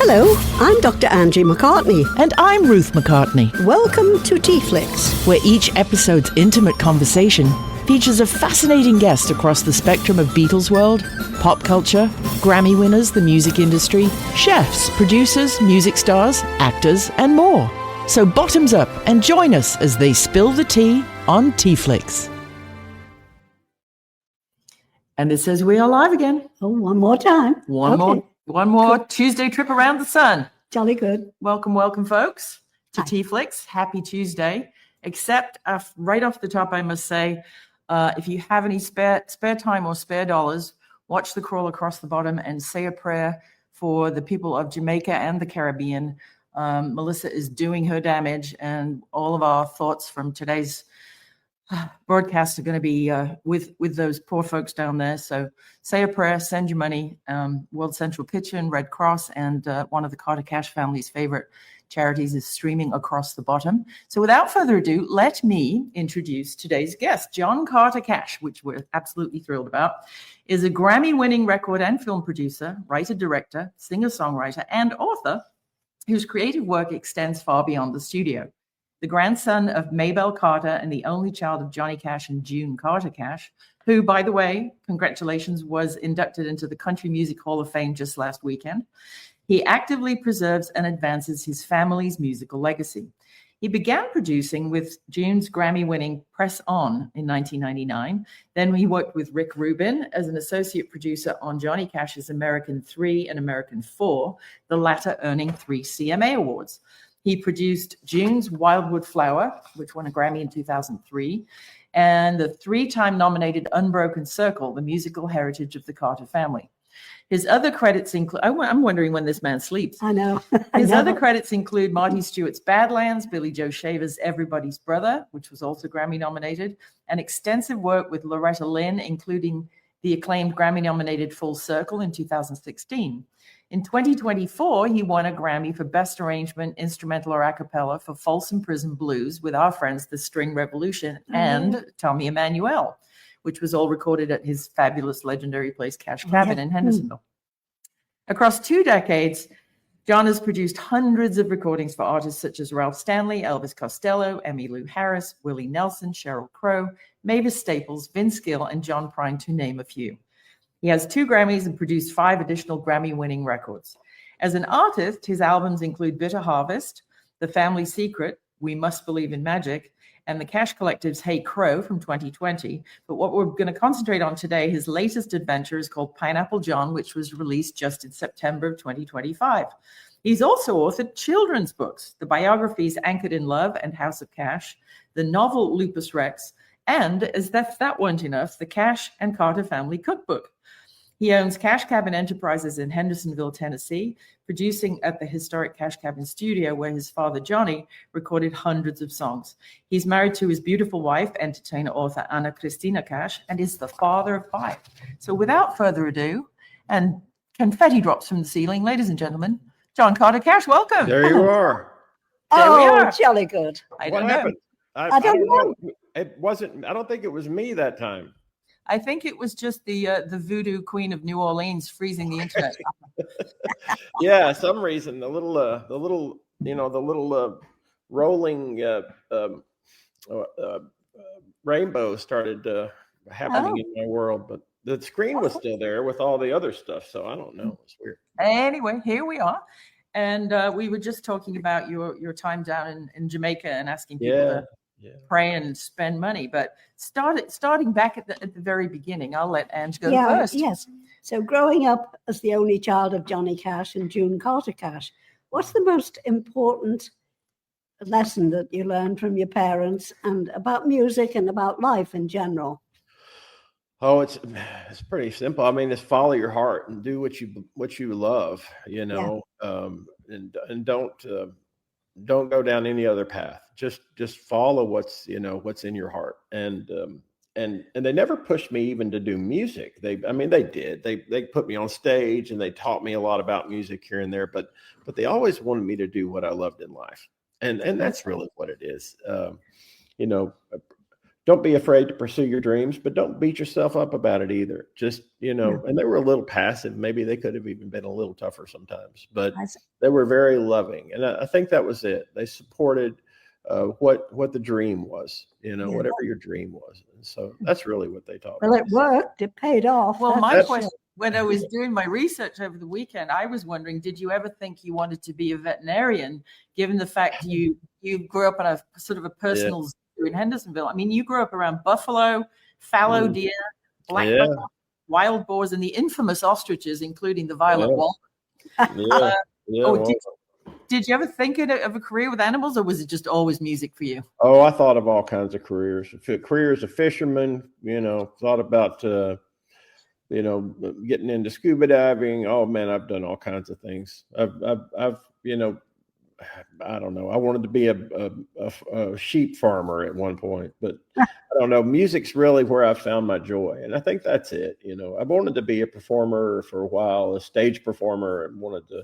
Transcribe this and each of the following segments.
Hello, I'm Dr. Angie McCartney. And I'm Ruth McCartney. Welcome to TeaFlix, where each episode's intimate conversation features a fascinating guest across the spectrum of Beatles world, pop culture, Grammy winners, the music industry, chefs, producers, music stars, actors, and more. So bottoms up and join us as they spill the tea on TeaFlix. And it says we are live again. Oh, one more time. One more Tuesday trip around the sun. Jolly good. Welcome, folks, to Hi. TeaFlix. Happy Tuesday. Except right off the top, I must say, if you have any spare time or spare dollars, watch the crawl across the bottom and say a prayer for the people of Jamaica and the Caribbean. Melissa is doing her damage, and all of our thoughts from today's broadcasts are going to be with those poor folks down there. So say a prayer, send your money. World Central Kitchen, Red Cross, and one of the Carter Cash family's favorite charities is streaming across the bottom. So without further ado, let me introduce today's guest. John Carter Cash, which we're absolutely thrilled about, is a Grammy-winning record and film producer, writer-director, singer-songwriter, and author whose creative work extends far beyond the studio. The grandson of Maybelle Carter and the only child of Johnny Cash and June Carter Cash, who, by the way, congratulations, was inducted into the Country Music Hall of Fame just last weekend. He actively preserves and advances his family's musical legacy. He began producing with June's Grammy-winning Press On in 1999. Then he worked with Rick Rubin as an associate producer on Johnny Cash's American 3 and American 4, the latter earning 3 CMA Awards. He produced June's Wildwood Flower, which won a Grammy in 2003, and the 3-time nominated Unbroken Circle, the musical heritage of the Carter family. His other credits include, I'm wondering when this man sleeps. I know. His other credits include Marty Stewart's Badlands, Billy Joe Shaver's Everybody's Brother, which was also Grammy nominated, and extensive work with Loretta Lynn, including the acclaimed Grammy-nominated Full Circle in 2016. In 2024, he won a Grammy for Best Arrangement, Instrumental or A Cappella for Folsom Prison Blues with our friends, the String Revolution, and Tommy Emmanuel, which was all recorded at his fabulous, legendary place, Cash Cabin in Hendersonville. Across 2 decades, John has produced hundreds of recordings for artists such as Ralph Stanley, Elvis Costello, Emmylou Harris, Willie Nelson, Sheryl Crow, Mavis Staples, Vince Gill, and John Prine, to name a few. He has 2 Grammys and produced 5 additional Grammy-winning records. As an artist, his albums include Bitter Harvest, The Family Secret, We Must Believe in Magic, and the Cash Collective's Hey Crow from 2020. But what we're going to concentrate on today, his latest adventure, is called Pineapple John, which was released just in September of 2025. He's also authored children's books, the biographies Anchored in Love and House of Cash, the novel Lupus Rex, and, as if that weren't enough, the Cash and Carter Family Cookbook. He owns Cash Cabin Enterprises in Hendersonville, Tennessee, producing at the historic Cash Cabin studio where his father, Johnny, recorded hundreds of songs. He's married to his beautiful wife, entertainer author Anna Christina Cash, and is the father of 5. So without further ado, and confetti drops from the ceiling, ladies and gentlemen, John Carter Cash, welcome. There you are. There we are. Jolly good. I What don't know. happened? I don't know. It wasn't. I don't think it was me that time. I think it was just the voodoo queen of New Orleans freezing the internet. Yeah, some reason the little rolling rainbow started happening in my world, but the screen was still there with all the other stuff. So I don't know. It's weird. Anyway, here we are. And we were just talking about your time down in Jamaica and asking people to pray and spend money. But starting back at the very beginning, I'll let Ange go first. Yes. So growing up as the only child of Johnny Cash and June Carter Cash, what's the most important lesson that you learned from your parents and about music and about life in general? Oh, it's pretty simple. I mean, just follow your heart and do what you love, and don't go down any other path. Just follow what's in your heart. And they never pushed me even to do music. They did. They put me on stage and they taught me a lot about music here and there, but they always wanted me to do what I loved in life. And that's really what it is. don't be afraid to pursue your dreams, but don't beat yourself up about it either. Just, and they were a little passive. Maybe they could have even been a little tougher sometimes, but they were very loving. And I think that was it. They supported what the dream was, whatever your dream was. And so that's really what they taught me. Well, it worked. It paid off. Well, my question, when I was doing my research over the weekend, I was wondering, did you ever think you wanted to be a veterinarian, given the fact you grew up on a sort of a personal zoo in Hendersonville? I mean, you grew up around buffalo, fallow deer, black buck, wild boars, and the infamous ostriches, including the violet walrus. Did you ever think of a career with animals, or was it just always music for you? Oh, I thought of all kinds of careers. Career as a fisherman, thought about, getting into scuba diving. Oh man, I've done all kinds of things. I've I don't know. I wanted to be a sheep farmer at one point, but I don't know. Music's really where I found my joy. And I think that's it. I wanted to be a performer for a while, a stage performer, and wanted to,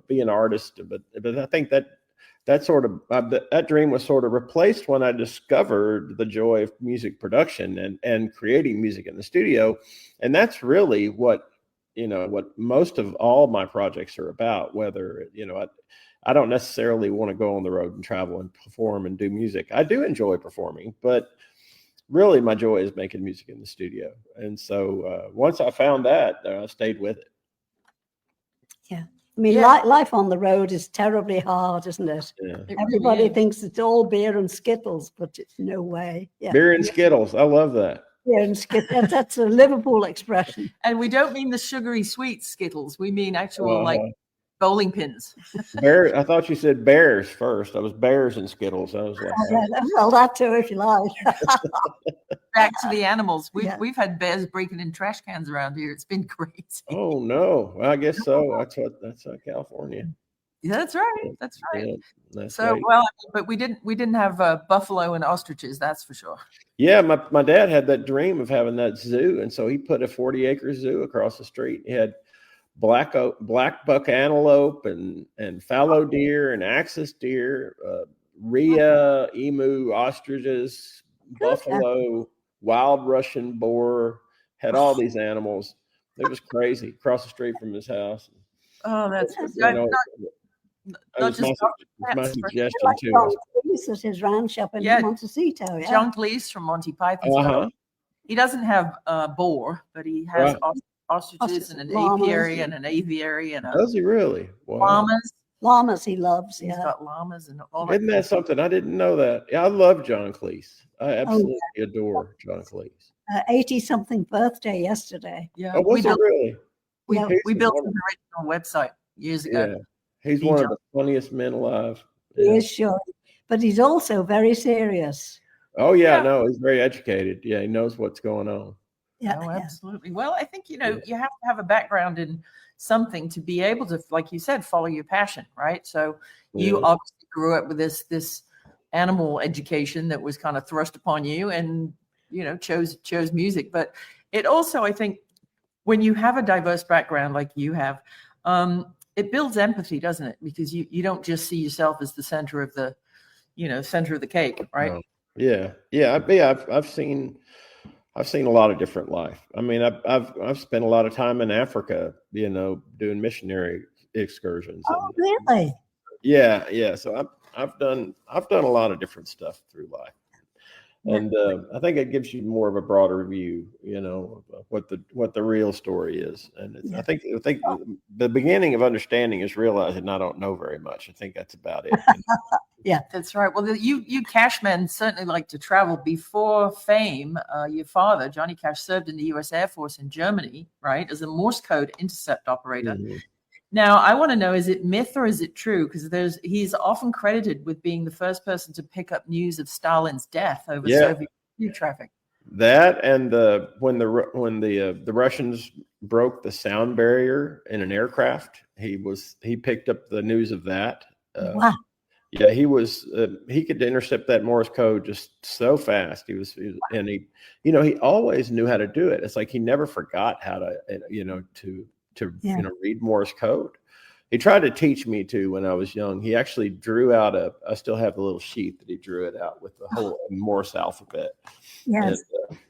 be an artist. But I think that sort of, that dream was sort of replaced when I discovered the joy of music production and creating music in the studio. And that's really what most of all my projects are about. Whether, I don't necessarily want to go on the road and travel and perform and do music. I do enjoy performing, but really my joy is making music in the studio. And so once I found that, I stayed with it. Yeah. I mean, life on the road is terribly hard, isn't it? Yeah. Everybody thinks it's all beer and Skittles, but it's no way. Yeah. Beer and Skittles. I love that. Beer and Skittles. That's a Liverpool expression. And we don't mean the sugary sweet Skittles. We mean actual like bowling pins. I thought you said bears first. I was bears and Skittles. I was like, well, that too, if you like. Back to the animals. We've had bears breaking in trash cans around here. It's been crazy. Oh no! Well, I guess so. That's California. Yeah, that's right. That's right. Yeah, that's so right. Well, but we didn't have buffalo and ostriches. That's for sure. Yeah, my dad had that dream of having that zoo, and so he put a 40-acre zoo across the street. He had black buck antelope and fallow deer and axis deer, rhea, emu, ostriches, buffalo, wild Russian boar. Had all these animals. It was crazy. Across the street from his house. Oh, that's my suggestion like too. John Cleese at his ranch up in Montecito. Yeah. John Cleese from Monty Python. He doesn't have boar, but he has ostriches and an apiary and an aviary and does he really? Wow. Llamas he loves. He's got llamas and all. Isn't that something? I didn't know that. Yeah, I love John Cleese. I absolutely adore John Cleese. 80-something birthday yesterday. Yeah. Oh, was it really? We built an original website years ago. Yeah. He's one of the funniest men alive. He is, sure. But he's also very serious. Oh, yeah. No, he's very educated. Yeah, he knows what's going on. Yeah, absolutely. Well, I think, you have to have a background in something to be able to, like you said, follow your passion, right? So you obviously grew up with this animal education that was kind of thrust upon you and, chose music. But it also, I think, when you have a diverse background like you have, it builds empathy, doesn't it? Because you don't just see yourself as the center of the cake, right? No. Yeah. I've seen a lot of different life. I mean, I've spent a lot of time in Africa, doing missionary excursions. Oh, really? Yeah. So I've done a lot of different stuff through life. And I think it gives you more of a broader view, of what the real story is. And I think the beginning of understanding is realizing I don't know very much. I think that's about it. Yeah, that's right. Well, you Cash men certainly like to travel. Before fame, your father, Johnny Cash, served in the U.S. Air Force in Germany, right, as a Morse code intercept operator. Mm-hmm. Now, I want to know, is it myth or is it true? Because he's often credited with being the first person to pick up news of Stalin's death over Soviet traffic. That and when the Russians broke the sound barrier in an aircraft, he picked up the news of that. Wow. Yeah, he could intercept that Morse code just so fast. He always knew how to do it. It's like he never forgot how to read Morse code. he tried to teach me to when I was young. He actually drew out I still have the little sheet that he drew it out with the whole Morse alphabet. Yes.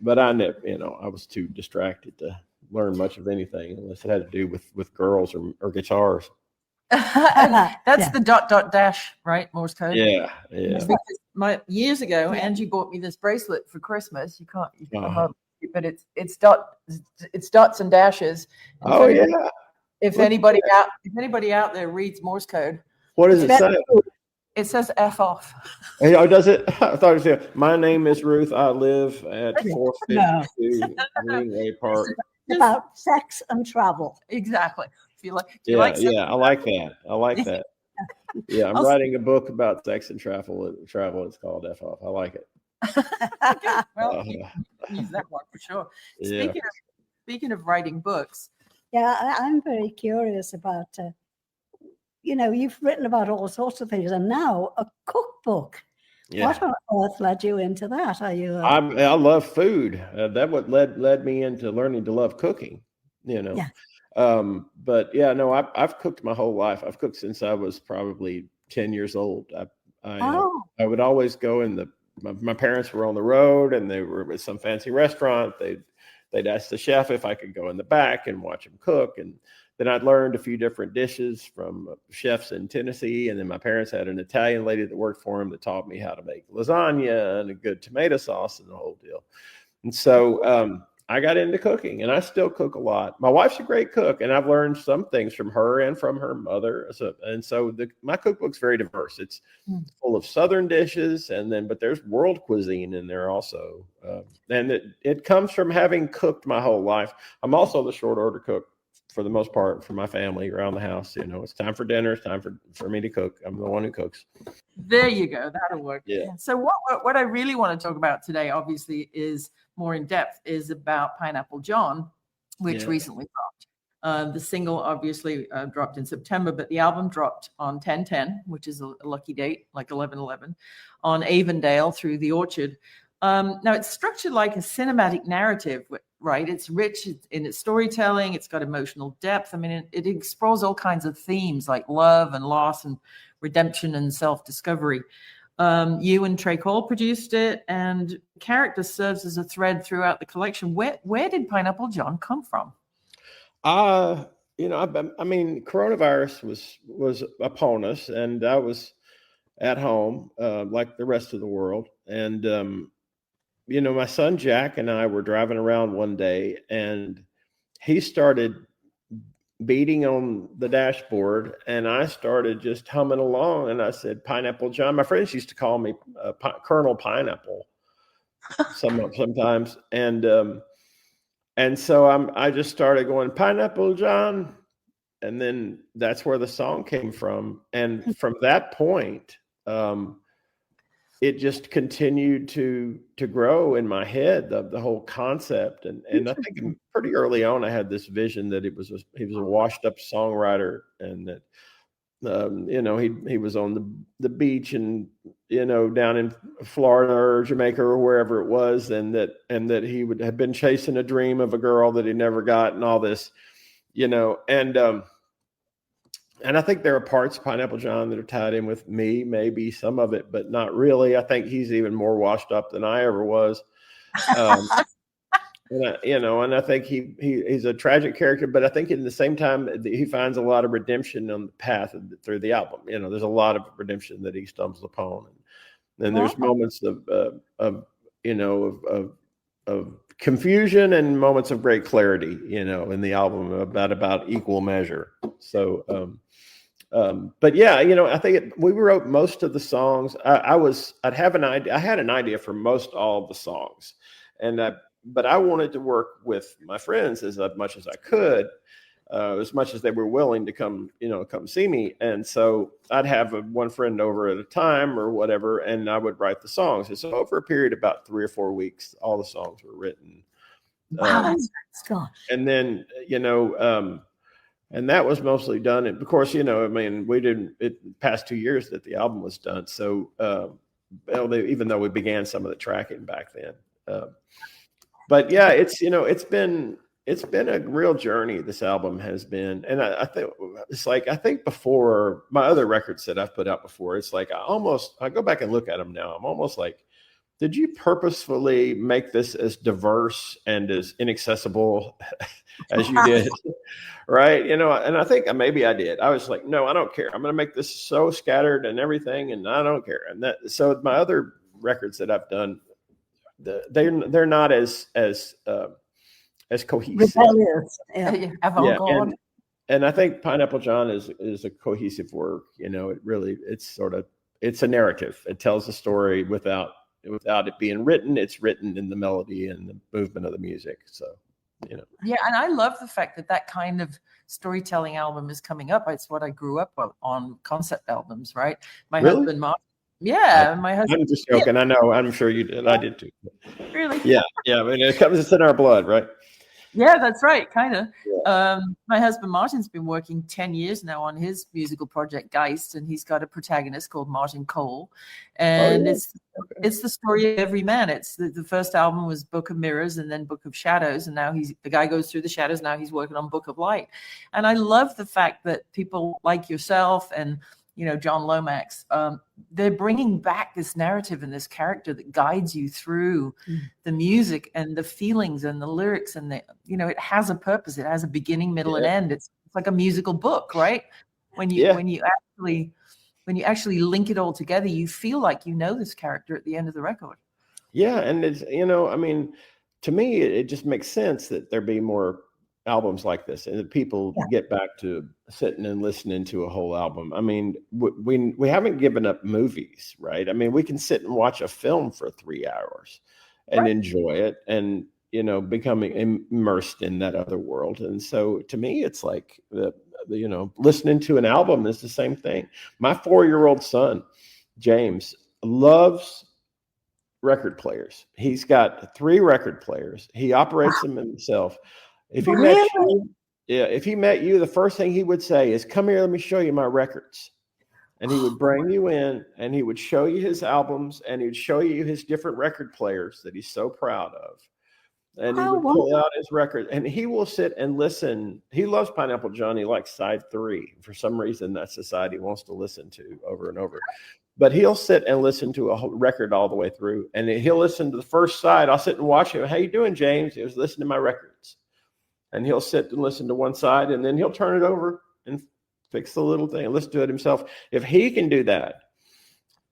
But I never, I was too distracted to learn much of anything unless it had to do with girls or guitars. That's the dot dot dash, right? Morse code. Yeah. Because years ago, Angie bought me this bracelet for Christmas. You can't hardly see it, but it's dots and dashes. And if anybody out there reads Morse code, what does it say? It says F off. Oh, does it? I thought it said, "My name is Ruth. I live at 452 Greenway Park." It's about sex and travel. Exactly. Do you like I like that. I like that. Yeah, I'm writing a book about sex and travel. It's called F off. I like it. Well, you can use that one for sure. Speaking of writing books. Yeah, I'm very curious about, you've written about all sorts of things, and now a cookbook. Yeah. What on earth led you into that? Are you? I love food. That what led me into learning to love cooking. Yeah. But yeah, no, I've cooked my whole life. I've cooked since I was probably 10 years old. I would always go my parents were on the road and they were at some fancy restaurant. They'd ask the chef if I could go in the back and watch him cook. And then I'd learned a few different dishes from chefs in Tennessee. And then my parents had an Italian lady that worked for them that taught me how to make lasagna and a good tomato sauce and the whole deal. And so I got into cooking, and I still cook a lot. My wife's a great cook, and I've learned some things from her and from her mother. So my cookbook's very diverse. It's full of Southern dishes, but there's world cuisine in there also. And it comes from having cooked my whole life. I'm also the short order cook for the most part for my family around the house. It's time for dinner. It's time for me to cook. I'm the one who cooks. There you go. That'll work. Yeah. So what I really want to talk about today, obviously, is more in depth is about Pineapple John, which recently dropped. The single obviously dropped in September, but the album dropped on 10/10, which is a lucky date, like 11/11, on Avondale through the Orchard. Now it's structured like a cinematic narrative, right? It's rich in its storytelling. It's got emotional depth. I mean, it explores all kinds of themes like love and loss and redemption and self-discovery. You and Trey Cole produced it, and character serves as a thread throughout the collection. Where did Pineapple John come from? I mean, coronavirus was upon us, and I was at home like the rest of the world. And my son Jack and I were driving around one day, and he started beating on the dashboard, and I started just humming along, and I said, "Pineapple John." My friends used to call me Colonel Pineapple sometimes, and so I just started going, "Pineapple John," and then that's where the song came from. And from that point, it just continued to grow in my head, the whole concept. And I think pretty early on, I had this vision that he was a washed up songwriter, and that, he was on the beach and, down in Florida or Jamaica or wherever it was. And that he would have been chasing a dream of a girl that he never got, and all this, and I think there are parts of Pineapple John that are tied in with me, maybe some of it, but not really. I think he's even more washed up than I ever was. And I think he's a tragic character, but I think in the same time, he finds a lot of redemption on the path through the album. There's a lot of redemption that he stumbles upon. And then there's moments of confusion and moments of great clarity, in the album about equal measure. So, but yeah, I think we wrote most of the songs. I had an idea for most all of the songs, but I wanted to work with my friends as much as I could, as much as they were willing to come see me. And so I'd have one friend over at a time or whatever, and I would write the songs. And so over a period of about 3 or 4 weeks, all the songs were written. Wow, and then, and that was mostly done. And of course, we didn't, past 2 years that the album was done. So, even though we began some of the tracking back then, but yeah, it's been it's been a real journey. This album has been, and I think it's like, I think before my other records that I've put out before, it's like I go back and look at them now. I'm almost like, did you purposefully make this as diverse and as inaccessible as you did? Right. And I think maybe I did. I was like, no, I don't care. I'm going to make this so scattered and everything. And I don't care. And so my other records that I've done, they're not as cohesive. Rebellious. Yeah. Avant-garde. And I think Pineapple John is a cohesive work. It's a narrative. It tells a story without it being written. It's written in the melody and the movement of the music. So, Yeah, and I love the fact that kind of storytelling album is coming up. It's what I grew up on concept albums, right? My Really? husband, Mark. Yeah, my husband. I'm just joking. Yeah. I know. I'm sure you did. I did too. Really? Yeah. I mean, it's in our blood, right? Yeah, that's right. Kind of. Yeah. My husband Martin's been working 10 years now on his musical project Geist, and he's got a protagonist called Martin Cole, and it's the story of every man. It's the first album was Book of Mirrors, and then Book of Shadows, and now the guy goes through the shadows. Now he's working on Book of Light, and I love the fact that people like yourself and John Lomax, they're bringing back this narrative and this character that guides you through the music and the feelings and the lyrics, and it has a purpose. It has a beginning, middle, and end. It's like a musical book, right? When you actually link it all together, you feel like you know this character at the end of the record. Yeah, and it's I mean, to me, it just makes sense that there be more albums like this, and that people get back to sitting and listening to a whole album. I mean, we haven't given up movies, right? I mean, we can sit and watch a film for 3 hours and enjoy it, and becoming immersed in that other world. And so, to me, it's like listening to an album is the same thing. My 4-year-old son, James, loves record players. He's got 3 record players. He operates them himself. If he met you, the first thing he would say is, "Come here, let me show you my records." And he would bring you in, and he would show you his albums, and he would show you his different record players that he's so proud of. And he would pull out his record, and he will sit and listen. He loves Pineapple John. He likes side 3. For some reason, that's the side he wants to listen to over and over. But he'll sit and listen to a whole record all the way through, and he'll listen to the first side. I'll sit and watch him. "How you doing, James?" He was listening to my records. And he'll sit and listen to one side, and then he'll turn it over and fix the little thing and listen to it himself. If he can do that,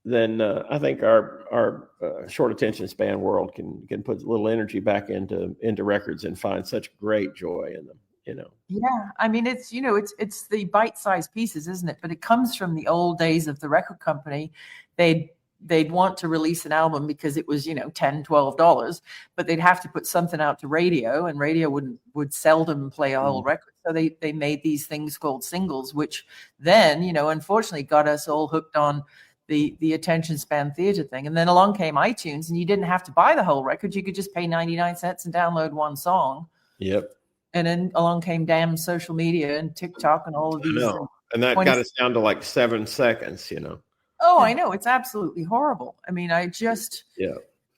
then I think our short attention span world can put a little energy back into records and find such great joy in them. Yeah, I mean, it's it's the bite-sized pieces, isn't it? But it comes from the old days of the record company. They'd want to release an album because it was, $10, $12, but they'd have to put something out to radio, and radio would seldom play a whole record. So they made these things called singles, which then, unfortunately got us all hooked on the attention span theater thing. And then along came iTunes, and you didn't have to buy the whole record. You could just pay 99 cents and download one song. Yep. And then along came damn social media and TikTok and all of these. And that got us down to like 7 seconds, Oh, I know. It's absolutely horrible. I mean, And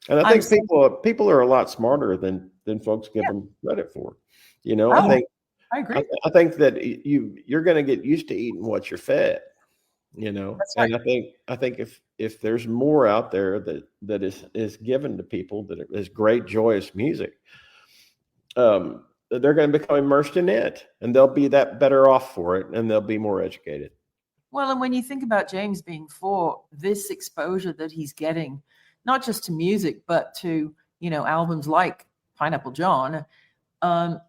I think people are a lot smarter than folks give them credit for. I agree. I think that you're going to get used to eating what you're fed. That's right. And I think if there's more out there that is given to people that is great, joyous music, they're going to become immersed in it, and they'll be that better off for it, and they'll be more educated. Well, and when you think about James being 4, this exposure that he's getting, not just to music, but to, albums like Pineapple John,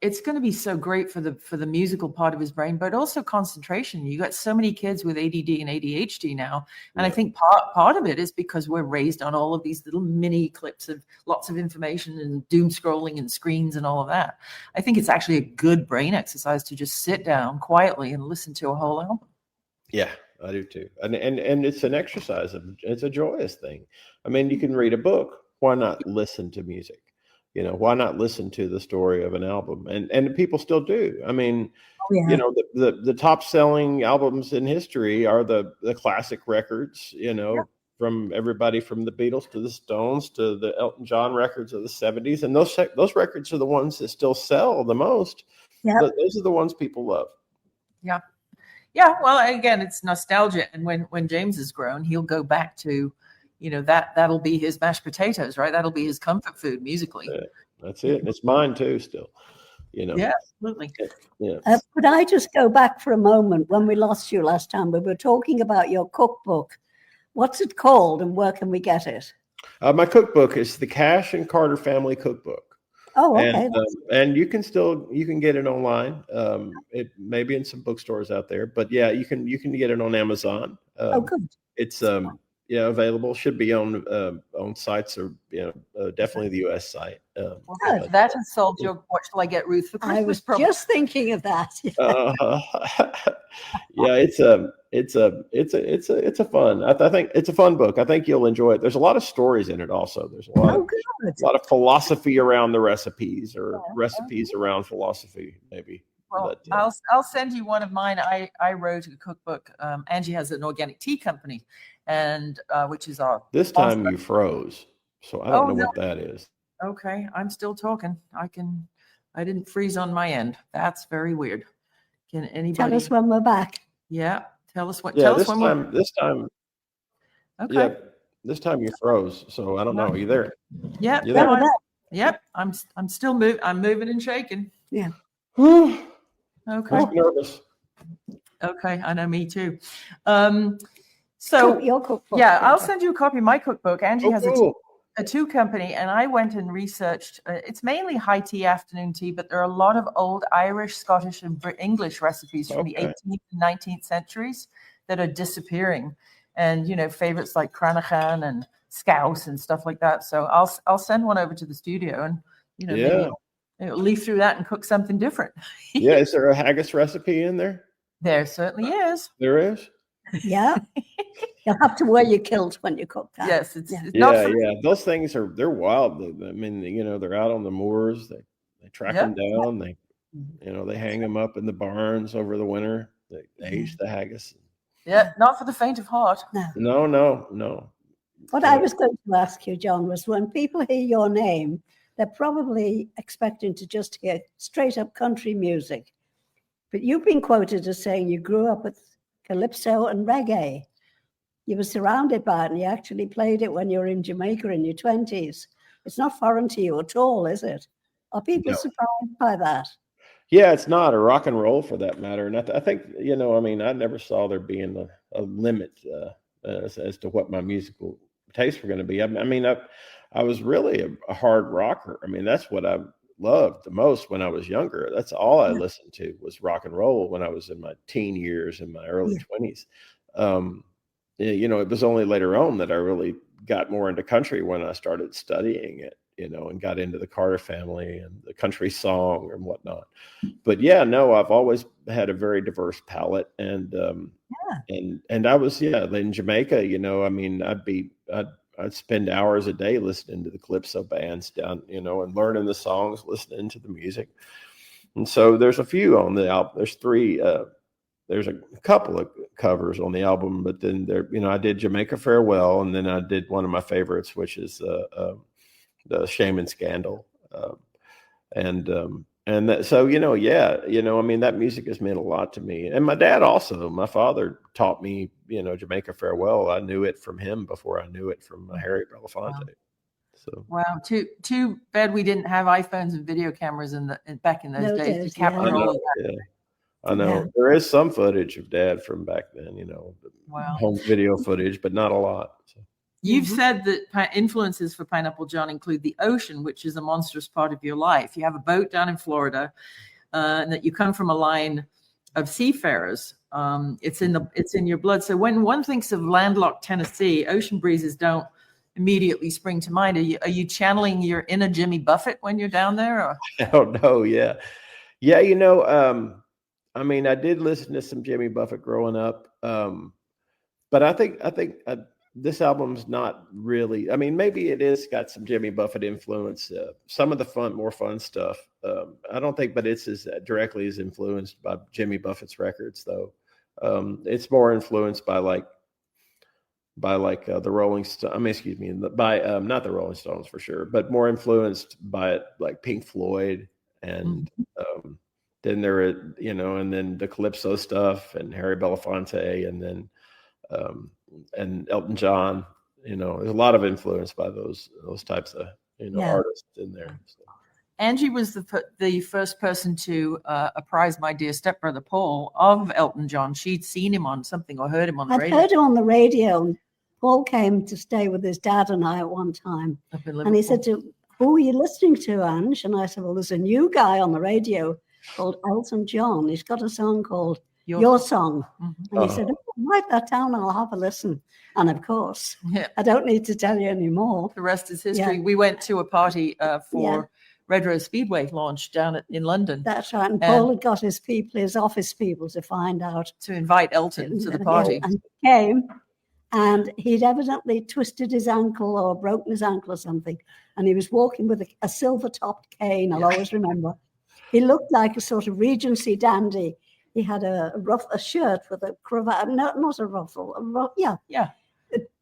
it's going to be so great for the musical part of his brain, but also concentration. You got so many kids with ADD and ADHD now. And I think part of it is because we're raised on all of these little mini clips of lots of information and doom scrolling and screens and all of that. I think it's actually a good brain exercise to just sit down quietly and listen to a whole album. Yeah, I do too. And it's an exercise. It's a joyous thing. I mean, you can read a book. Why not listen to music? Why not listen to the story of an album? And people still do. I mean, the top selling albums in history are the classic records, from everybody from the Beatles to the Stones to the Elton John records of the 70s. And those records are the ones that still sell the most. Yep. Those are the ones people love. Yeah. Yeah. Well, again, it's nostalgia. And when James is grown, he'll go back to, that'll be his mashed potatoes, right? That'll be his comfort food musically. Yeah, that's it. And it's mine too, still, Yeah, absolutely. Yeah. Could I just go back for a moment? When we lost you last time, we were talking about your cookbook. What's it called and where can we get it? My cookbook is the Cash and Carter Family Cookbook. Oh, okay. And you can get it online. It may be in some bookstores out there, but yeah, you can get it on Amazon. Good. It's available. Should be on sites or definitely the U.S. site. That has solved your what shall I get Ruth for Christmas? I was just thinking of that. Yeah, it's a fun. I think it's a fun book. I think you'll enjoy it. There's a lot of stories in it. Also, there's a lot of philosophy around the recipes, or recipes around philosophy, maybe. Well, but, I'll send you one of mine. I wrote a cookbook. Angie has an organic tea company, and which is our. This time you froze, so I don't know what that is. Okay, I'm still talking. I didn't freeze on my end. That's very weird. Can anybody tell us when we're back? Yeah, tell us what. Yeah, tell this us time. This time. Okay. Yeah, this time you froze, so I don't know. Are you there? Yeah. You there? Yep. I'm still moving. I'm moving and shaking. Yeah. Okay. I'm nervous. Okay, I know, me too. So your cookbook. Yeah, I'll send you a copy of my cookbook. Angie has cool. a tea company, and I went and researched. It's mainly high tea, afternoon tea, but there are a lot of old Irish, Scottish, and English recipes from the 18th and 19th centuries that are disappearing. And favorites like Cranachan and Scouse and stuff like that. So I'll send one over to the studio, and maybe you'll leaf through that and cook something different. Yeah, is there a haggis recipe in there? There certainly is. There is. Yeah. You'll have to wear your kilt when you cook that. Yes, it's not yeah. Those things they're wild. I mean, they're out on the moors. They track them down. They, they hang them up in the barns over the winter. They age the haggis. Yeah, not for the faint of heart. No. What I was going to ask you, John, was when people hear your name, they're probably expecting to just hear straight up country music. But you've been quoted as saying you grew up with calypso and reggae. You were surrounded by it, and you actually played it when you were in Jamaica in your 20s. It's not foreign to you at all, is it? Are people surprised by that? Yeah, it's not, or rock and roll for that matter. And I think, I never saw there being a limit as to what my musical tastes were going to be. I was really a hard rocker. I mean, that's what I loved the most when I was younger. That's all I listened to was rock and roll when I was in my teen years, in my early 20s. It was only later on that I really got more into country when I started studying it, and got into the Carter family and the country song and whatnot. But I've always had a very diverse palette, and I was in Jamaica. I'd spend hours a day listening to the calypso bands down, and learning the songs, listening to the music. And so there's a few on the album. There's three. There's a couple of covers on the album, but then I did Jamaica Farewell, and then I did one of my favorites, which is the Shame and Scandal. That music has meant a lot to me. And my dad also, my father taught me, Jamaica Farewell. I knew it from him before I knew it from Harry Belafonte. Wow. So wow, too bad we didn't have iPhones and video cameras back in those days to capture all of that. I know there is some footage of Dad from back then, home video footage, but not a lot. So. You've said that influences for Pineapple John include the ocean, which is a monstrous part of your life. You have a boat down in Florida, and that you come from a line of seafarers. It's in your blood. So when one thinks of landlocked Tennessee, ocean breezes don't immediately spring to mind. Are you channeling your inner Jimmy Buffett when you're down there? Or? Oh no, yeah. I did listen to some Jimmy Buffett growing up, but I think this album's not really. Maybe it is got some Jimmy Buffett influence. Some of the more fun stuff. I don't think, but it's as directly as influenced by Jimmy Buffett's records, though. It's more influenced by like like the Rolling Stones. I mean, excuse me, by not the Rolling Stones for sure, but more influenced by like Pink Floyd, and then there, you know, and then the Calypso stuff and Harry Belafonte, and then and Elton John. You know, there's a lot of influence by those types of, you know, artists in there. So. Angie was the first person to apprise my dear stepbrother Paul of Elton John. She'd seen him on something or heard him on the radio. I'd heard him on the radio. And Paul came to stay with his dad and I at one time. And he said, who are you listening to, Ange? And I said, well, there's a new guy on the radio called Elton John. He's got a song called Your Song. And he said, write that down, I'll have a listen. And of course, I don't need to tell you anymore. The rest is history. We went to a party for Red Rose Speedway launch down in London. That's right. And Paul had got his people, his office people, to find out. To invite Elton to the party. And he came, and he'd evidently twisted his ankle or broken his ankle or something. And he was walking with a silver-topped cane, I'll always remember. He looked like a sort of Regency dandy. He had a shirt with a cravat, not a ruffle, a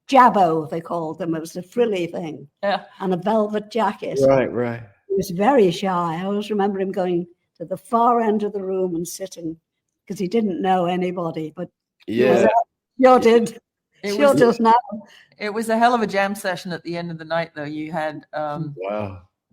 jabot, they called them. It was a frilly thing. Yeah. And a velvet jacket. Right. He was very shy. I always remember him going to the far end of the room and sitting because he didn't know anybody. But sure did. Sure does now. It was a hell of a jam session at the end of the night, though. You had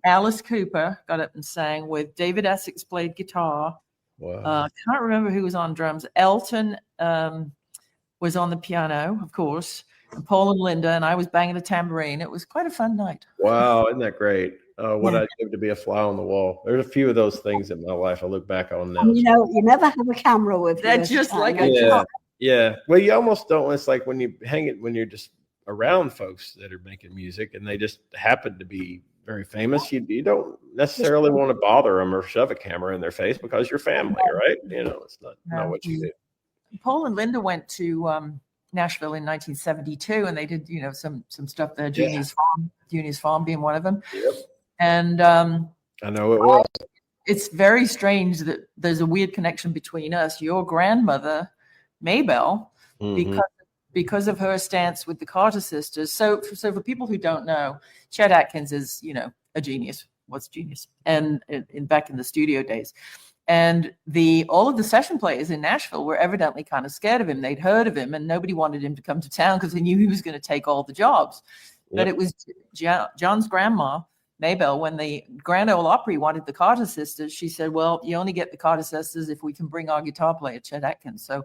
Alice Cooper got up and sang with David Essex played guitar. Wow. Can't remember who was on drums. Elton was on the piano, of course. And Paul and Linda, and I was banging the tambourine. It was quite a fun night. Wow, isn't that great? What I'd give to be a fly on the wall. There's a few of those things in my life I look back on now. You know, you never have a camera with you. That's just like a Yeah. Well, you almost don't. It's like when you hang it, when you're just around folks that are making music and they just happen to be very famous, you don't necessarily want to bother them or shove a camera in their face because you're family, right? You know, it's not what you do. Paul and Linda went to Nashville in 1972, and they did, you know, some stuff there. Junior's Farm being one of them. Yep. And I know it was. It's very strange that there's a weird connection between us. Your grandmother, Maybelle, because of her stance with the Carter sisters. So for people who don't know, Chet Atkins is, you know, a genius. Was genius, and back in the studio days. And all of the session players in Nashville were evidently kind of scared of him. They'd heard of him, and nobody wanted him to come to town because they knew he was going to take all the jobs. Yep. But it was John's grandma, Maybelle, when the Grand Ole Opry wanted the Carter sisters, she said, well, you only get the Carter sisters if we can bring our guitar player, Chet Atkins. So,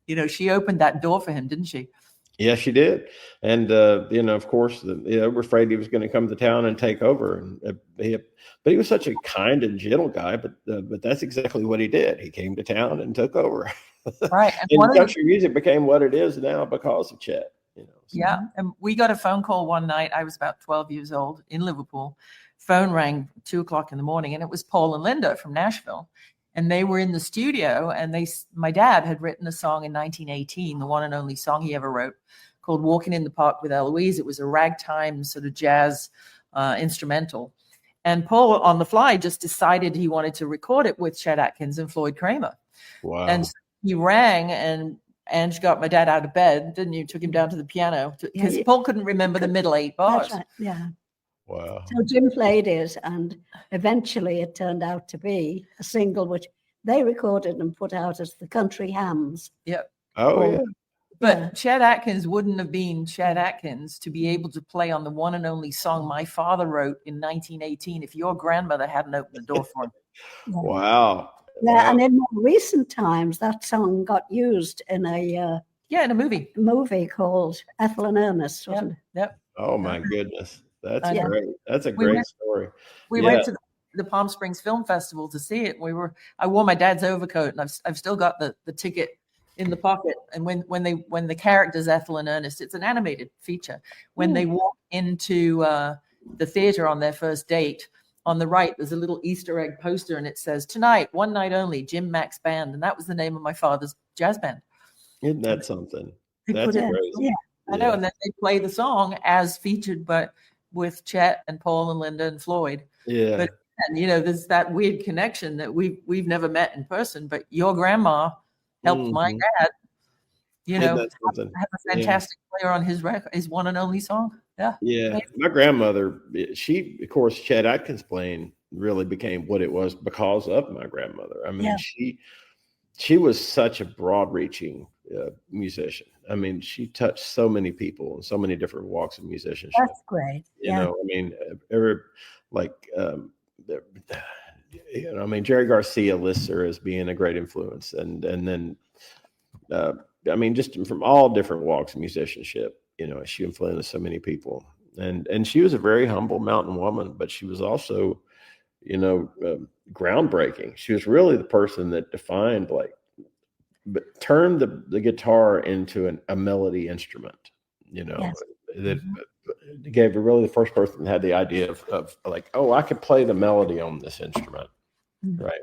you know, she opened that door for him, didn't she? Yeah, she did. And, you know, of course, we're afraid he was going to come to town and take over. And but he was such a kind and gentle guy. But that's exactly what he did. He came to town and took over. Right. And country music became what it is now because of Chet. You know, so. Yeah. And we got a phone call one night. I was about 12 years old in Liverpool. Phone rang 2:00 in the morning, and it was Paul and Linda from Nashville. And they were in the studio, and my dad had written a song in 1918, the one and only song he ever wrote, called Walking in the Park with Eloise. It was a ragtime sort of jazz instrumental. And Paul, on the fly, just decided he wanted to record it with Chet Atkins and Floyd Kramer. Wow. And so he rang, and Ange got my dad out of bed, didn't you? Took him down to the piano because Paul couldn't remember the middle 8 bars. That's right. Yeah. Wow. So Jim played it, and eventually it turned out to be a single which they recorded and put out as the Country Hams. Yep. Oh, yeah. But Chet Atkins wouldn't have been Chet Atkins to be able to play on the one and only song my father wrote in 1918 if your grandmother hadn't opened the door for him. Wow. Yeah, wow. and in more recent times, that song got used in a in a movie called Ethel and Ernest, wasn't it? Yep. Oh, my goodness. That's great. That's a great story. We went to the Palm Springs Film Festival to see it. I wore my dad's overcoat, and I've still got the ticket in the pocket. And when the characters Ethel and Ernest, it's an animated feature. When they walk into the theater on their first date, on the right there's a little Easter egg poster, and it says, "Tonight, one night only, Jim Mack's band," and that was the name of my father's jazz band. Isn't that something? That's crazy. Yeah. I know, and then they play the song as featured, but with Chet and Paul and Linda and Floyd. Yeah. But and you know, there's that weird connection that we've never met in person, but your grandma helped my dad You Isn't know, that something? have a Yeah. fantastic player on his record, his one and only song. Yeah. Yeah. My grandmother, she, of course, Chet Atkins playing really became what it was because of my grandmother. I mean, Yeah. she was such a broad-reaching musician. I mean, she touched so many people in so many different walks of musicianship. That's great. You know, I mean, like, you know, I mean, Jerry Garcia lists her as being a great influence, and then, I mean, just from all different walks of musicianship. You know, she influenced so many people, and she was a very humble mountain woman, but she was also, you know, groundbreaking. She was really the person that defined, like, but turned the guitar into a melody instrument. You know, Yes. that gave her really the first person that had the idea of like, oh, I could play the melody on this instrument, right?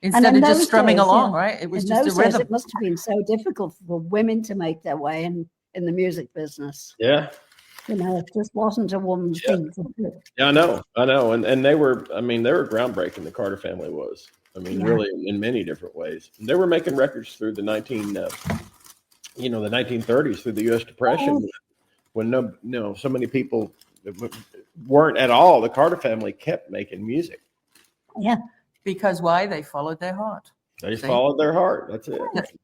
Instead in of just those strumming days, along, yeah, right? It was in just a those days, rhythm. it must have been so difficult for women to make their way in the music business. Yeah. You know, it just wasn't a woman thing to do. Yeah, I know. And they were, I mean, they were groundbreaking. The Carter family was, I mean, Yeah. really in many different ways. They were making records through the 1930s, through the U.S. Depression, when so many people weren't at all. The Carter family kept making music. Yeah. Because why? They followed their heart. They followed their heart. That's it.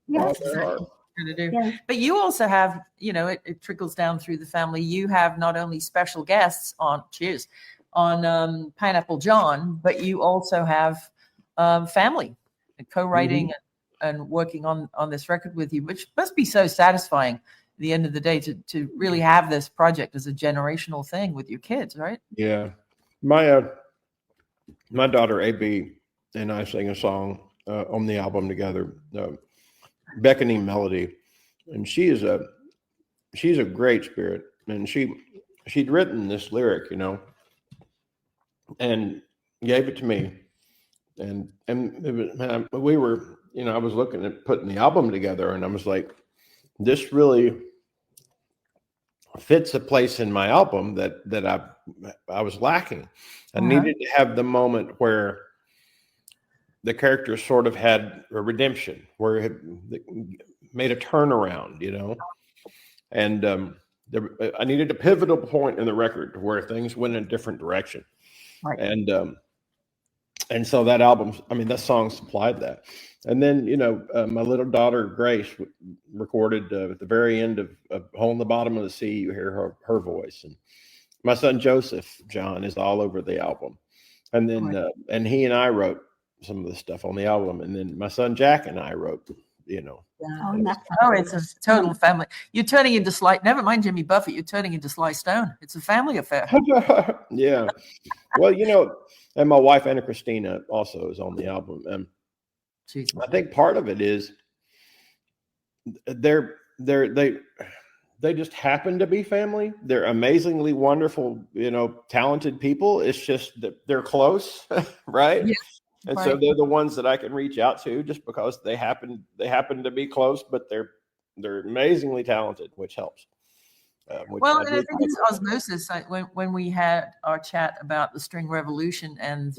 Yeah. Followed their heart. To do. Yeah. But you also have, you know, it trickles down through the family. You have not only special guests on Pineapple John, but you also have family co-writing and working on this record with you, which must be so satisfying at the end of the day to really have this project as a generational thing with your kids, right? Yeah. My daughter AB and I sang a song on the album together, Beckoning Melody, and she's a great spirit, and she'd written this lyric, you know, and gave it to me, and it was, we were, you know, I was looking at putting the album together, and I was like, this really fits a place in my album that I was lacking. I needed to have the moment where the character sort of had a redemption, where it made a turnaround, you know, and I needed a pivotal point in the record where things went in a different direction, right. And so that album, I mean, that song supplied that. And then, you know, my little daughter Grace recorded at the very end of Hole in the Bottom of the Sea. You hear her voice, and my son Joseph John is all over the album, and then and he and I wrote some of the stuff on the album, and then my son Jack and I wrote, you know. It's a total family. You're turning into Sly. Never mind Jimmy Buffett. You're turning into Sly Stone. It's a family affair. Yeah. Well, you know, and my wife Anna Christina also is on the album, and I think part of it is they just happen to be family. They're amazingly wonderful, you know, talented people. It's just that they're close, right? Yeah. And so they're the ones that I can reach out to just because they happen to be close, but they're amazingly talented, which helps. Well, and I think it's osmosis. When we had our chat about the String Revolution and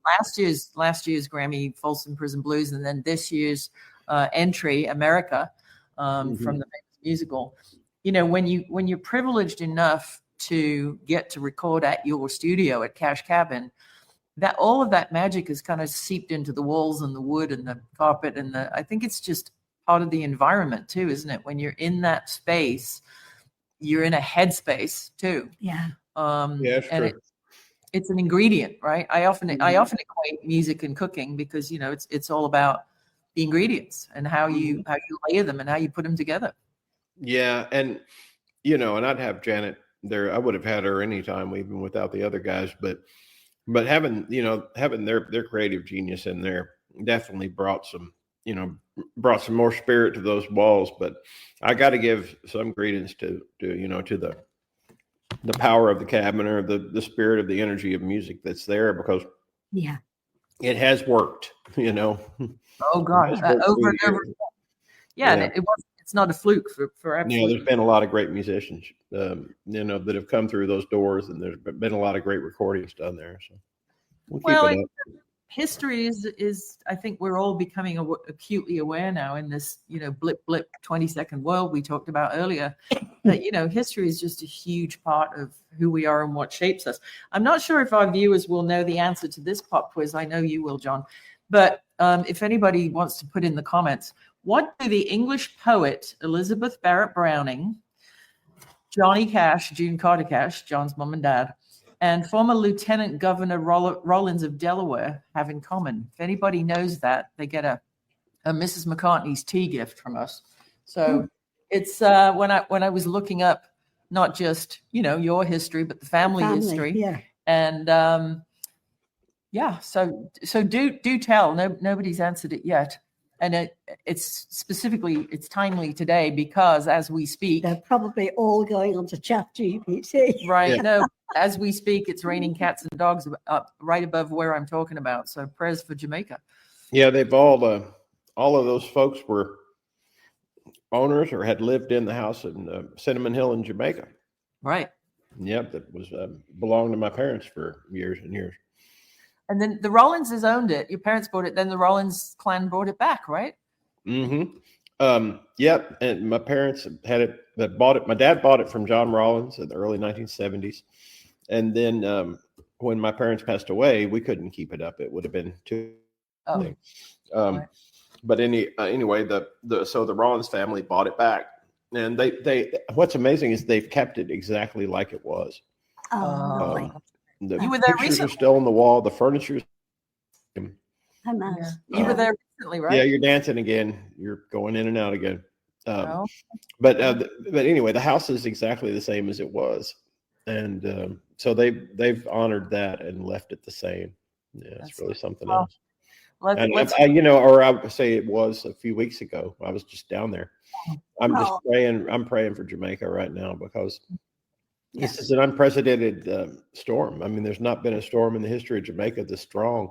last year's Grammy Folsom Prison Blues, and then this year's entry America from the musical, you know, when you're privileged enough to get to record at your studio at Cash Cabin, that all of that magic is kind of seeped into the walls and the wood and the carpet, and I think it's just part of the environment too, isn't it? When you're in that space, you're in a headspace too. Yeah. And it's an ingredient, right? I often equate music and cooking because, you know, it's all about the ingredients and how you layer them and how you put them together. Yeah. And, you know, and I'd have Janet there. I would have had her anytime, even without the other guys, but having their creative genius in there definitely brought some more spirit to those walls. But I got to give some credence to the power of the cabinet, or the spirit of the energy of music that's there, because it has worked, you know. Oh God, over and over. Yeah. And it's not a fluke for absolutely. There's been a lot of great musicians, that have come through those doors, and there's been a lot of great recordings done there. So we'll keep it up. history is I think we're all becoming acutely aware now in this, blip 20-second world we talked about earlier, that, history is just a huge part of who we are and what shapes us. I'm not sure if our viewers will know the answer to this pop quiz. I know you will, John. But if anybody wants to put in the comments, what do the English poet Elizabeth Barrett Browning, Johnny Cash, June Carter Cash, John's mom and dad, and former Lieutenant Governor Rollins of Delaware have in common? If anybody knows that, they get a Mrs. McCartney's tea gift from us. So it's when I was looking up not just your history, but the family history. Yeah. And so do tell. Nobody's answered it yet. And it's timely today because as we speak, They're probably all going onto ChatGPT. right? Yeah. No, as we speak, it's raining cats and dogs up right above where I'm talking about. So prayers for Jamaica. Yeah, they've all of those folks were owners or had lived in the house in Cinnamon Hill in Jamaica. Right. Yep, that was belonged to my parents for years and years. And then the Rollinses owned it. Your parents bought it. Then the Rollins clan brought it back, right? Mm-hmm. Yep. And my parents had it. That bought it. My dad bought it from John Rollins in the early 1970s. And then when my parents passed away, we couldn't keep it up. It would have been too. Oh. Right. But anyway, the Rollins family bought it back, and they what's amazing is they've kept it exactly like it was. Oh, The You were there pictures are recently? still on the wall. The furniture. how nice. You were there recently, right? Yeah, you're dancing again. You're going in and out again. Oh. But anyway, the house is exactly the same as it was, and so they've honored that and left it the same. Yeah, it's That's really something well, else. Let's, And I would say it was a few weeks ago. I was just down there. I'm just Oh. praying. I'm praying for Jamaica right now because this is an unprecedented storm. I mean, there's not been a storm in the history of Jamaica this strong,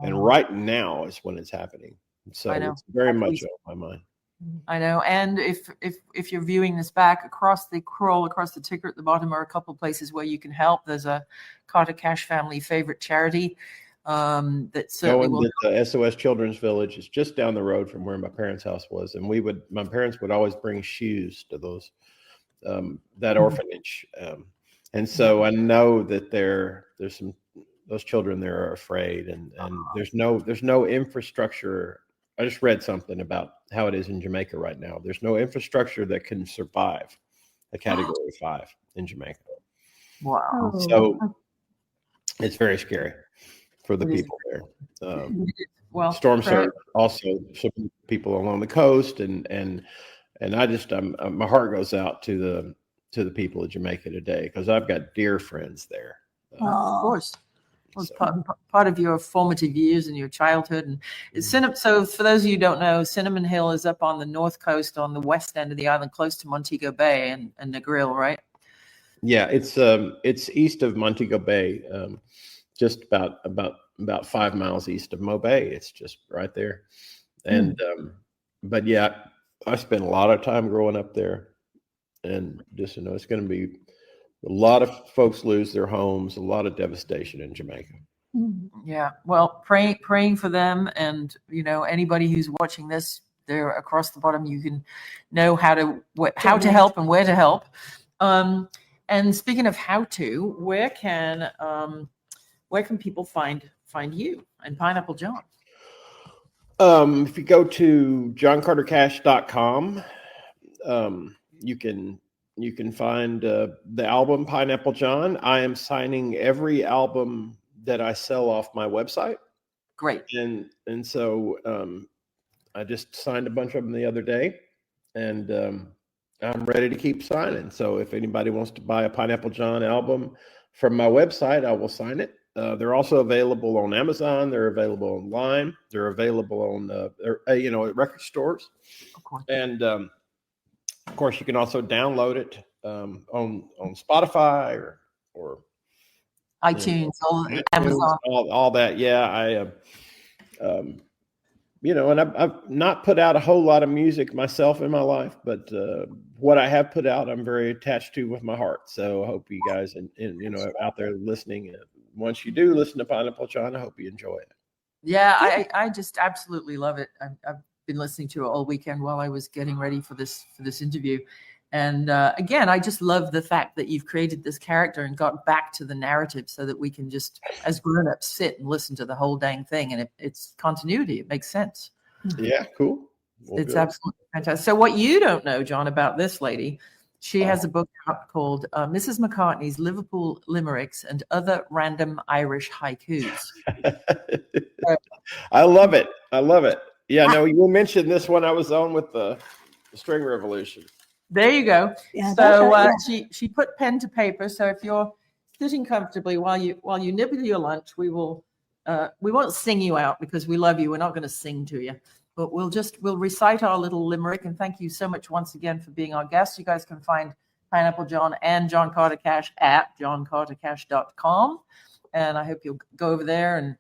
and right now is when it's happening. So I know. it's very At much least- on my mind. I know. And if you're viewing this back, across the ticker at the bottom are a couple places where you can help. There's a Carter Cash family favorite charity that certainly will. The SOS Children's Village is just down the road from where my parents' house was, and my parents would always bring shoes to those that orphanage, and so I know that there's those children there are afraid, and there's no infrastructure. I just read something about how it is in Jamaica right now. There's no infrastructure that can survive a Category 5 in Jamaica. Wow. So it's very scary for the It is. people there. Well, Storm surge, also some people along the coast, and I just my heart goes out to the people of Jamaica today because I've got dear friends there. of course. Well, it's part of your formative years and your childhood. And so for those of you who don't know, Cinnamon Hill is up on the north coast on the west end of the island, close to Montego Bay and Negril, right? Yeah, it's east of Montego Bay, just about 5 miles east of Mo Bay. It's just right there. And but yeah, I spent a lot of time growing up there, and just it's going to be a lot of folks lose their homes, a lot of devastation in Jamaica. Yeah. Well, praying for them, and anybody who's watching this, there across the bottom, you can know how to help and where to help. And speaking of how to, where can people find you and Pineapple John? If you go to johncartercash.com, you can find the album Pineapple John. I am signing every album that I sell off my website. Great. And so I just signed a bunch of them the other day, and I'm ready to keep signing. So if anybody wants to buy a Pineapple John album from my website, I will sign it. They're also available on Amazon. They're available online. They're available on at record stores. Of course. And of course, you can also download it on Spotify or iTunes, Amazon, all that. Yeah, and I've not put out a whole lot of music myself in my life, but what I have put out, I'm very attached to with my heart. So I hope you guys and out there listening, once you do listen to Pineapple John, I hope you enjoy it. Yeah, I just absolutely love it. I've been listening to it all weekend while I was getting ready for this interview. And again, I just love the fact that you've created this character and got back to the narrative so that we can just, as grown-ups, sit and listen to the whole dang thing. And it's continuity. It makes sense. Yeah, cool. Well, It's good. absolutely fantastic. So what you don't know, John, about this lady, she has a book out called Mrs. McCartney's Liverpool Limericks and Other Random Irish Haikus. I love it. I love it. Yeah, no, you mentioned this one I was on with the String Revolution. There you go. Yeah, So that's right, she put pen to paper. So if you're sitting comfortably while you nibble your lunch, we won't sing you out because we love you. We're not going to sing to you, but we'll recite our little limerick. And thank you so much once again for being our guest. You guys can find Pineapple John and John Carter Cash at johncartercash.com. And I hope you'll go over there and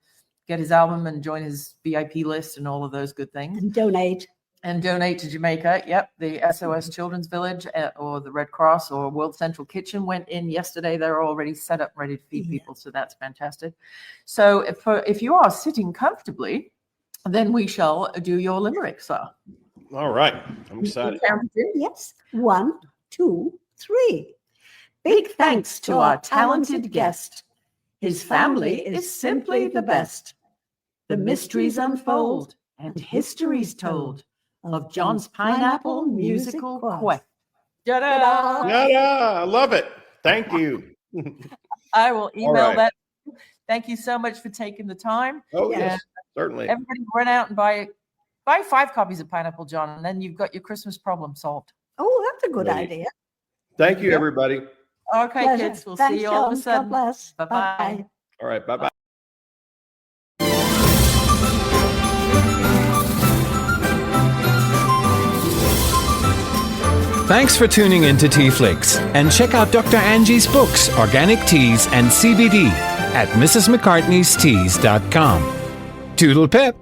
get his album and join his VIP list and all of those good things. And donate. And donate to Jamaica. Yep, the SOS Children's Village or the Red Cross or World Central Kitchen went in yesterday. They're already set up, ready to feed people, so that's fantastic. So if you are sitting comfortably, then we shall do your limerick, sir. All right. I'm excited. Yes. 1, 2, 3. Big thanks to our talented guest. His family is simply the best. The mysteries unfold and histories told of John's Pineapple Musical Quest. Ta-da! Yeah, I love it. Thank you. I will email right. that. Thank you so much for taking the time. Oh, And yes, certainly. everybody run out and buy 5 copies of Pineapple John, and then you've got your Christmas problem solved. Oh, that's a good Great. idea. Thank you, Yep. everybody. Okay, Pleasure. kids, we'll Thanks, see you all of a John. sudden. God bless. Bye-bye. Bye-bye. All right. Bye-bye. Thanks for tuning in to TeaFlix, and check out Dr. Angie's books, Organic Teas and CBD at mrsmccartneysteas.com. Toodle pip.